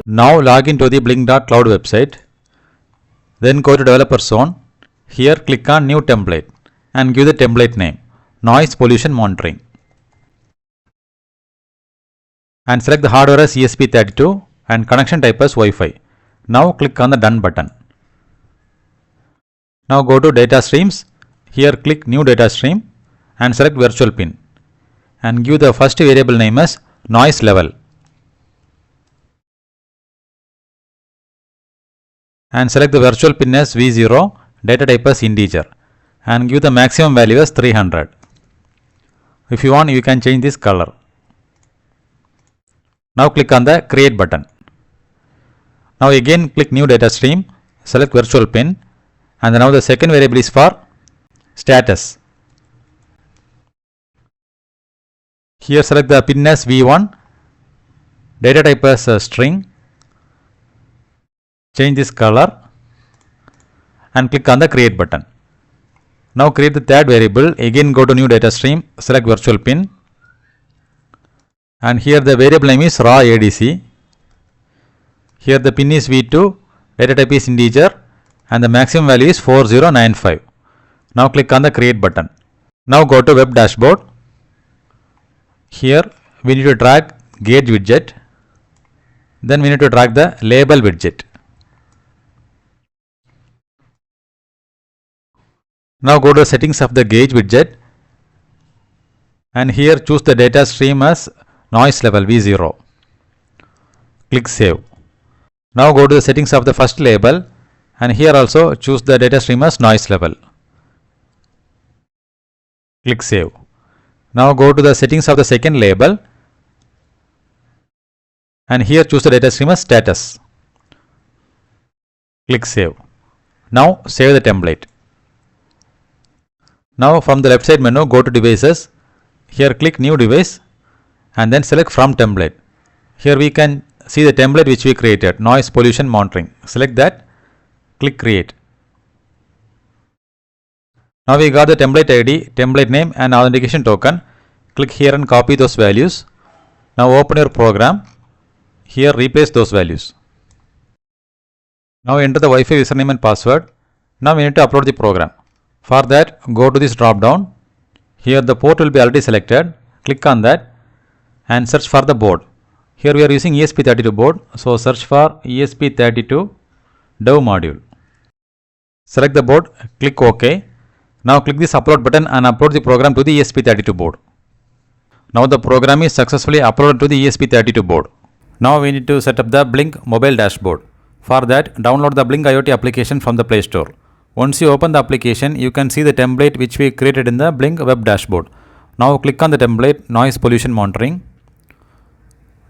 Now log into the blynk.cloud website. Then go to developer zone. Here click on new template and give the template name noise pollution monitoring. And select the hardware as ESP32 and connection type as Wi-Fi. Now click on the done button. Now go to data streams. Here click new data stream and select virtual pin and give the first variable name as noise level. And select the virtual pin as V0, data type as integer and give the maximum value as 300. If you want, you can change this color. Now click on the create button. Now again click new data stream, select virtual pin and now the second variable is for status. Here select the pin as V1, data type as a string, change this color and click on the create button. Now create the third variable, again go to new data stream, select virtual pin and here the variable name is raw ADC. Here the pin is V2, data type is integer and the maximum value is 4095. Now click on the create button. Now go to web dashboard. Here we need to drag gauge widget. Then we need to drag the label widget. Now go to settings of the gauge widget and here choose the data stream as noise level V0. Click save. Now go to the settings of the first label and here also choose the data stream as noise level. Click save. Now go to the settings of the second label and here choose the data stream as status. Click save. Now save the template. Now from the left side menu go to devices. Here click new device and then select from template. Here we can see the template which we created, noise pollution monitoring. Select that, click create. Now we got the template ID, template name and authentication token. Click here and copy those values. Now open your program. Here replace those values. Now enter the Wi-Fi username and password. Now we need to upload the program. For that go to this drop down. Here the port will be already selected. Click on that and search for the board. Here we are using ESP32 board. So search for ESP32 dev module. Select the board, click OK. Now click this upload button and upload the program to the ESP32 board. Now the program is successfully uploaded to the ESP32 board. Now we need to set up the Blynk mobile dashboard. For that, download the Blynk IoT application from the Play Store. Once you open the application, you can see the template which we created in the Blynk web dashboard. Now click on the template noise pollution monitoring.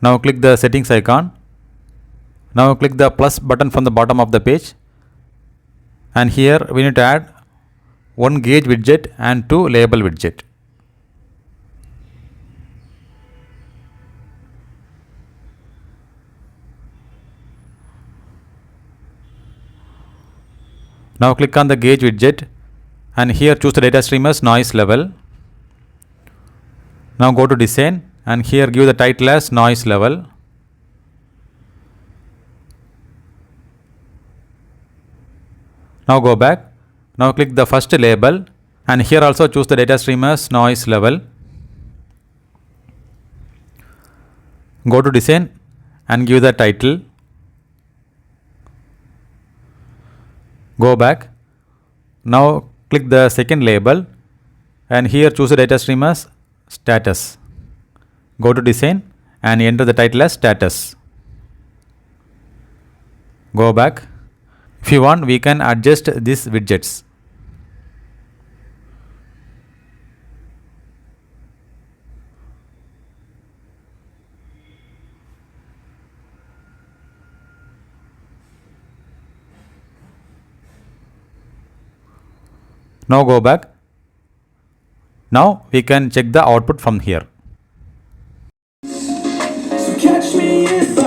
Now click the settings icon. Now click the plus button from the bottom of the page. And here we need to add one gauge widget and two label widget. Now click on the gauge widget and here choose the data stream as noise level. Now go to design and here give the title as noise level. Now go back. Now click the first label and here also choose the data stream as noise level. Go to design and give the title. Go back. Now click the second label and here choose the data stream as status. Go to design and enter the title as status. Go back. If you want, we can adjust these widgets. Now go back. Now we can check the output from here. So catch me if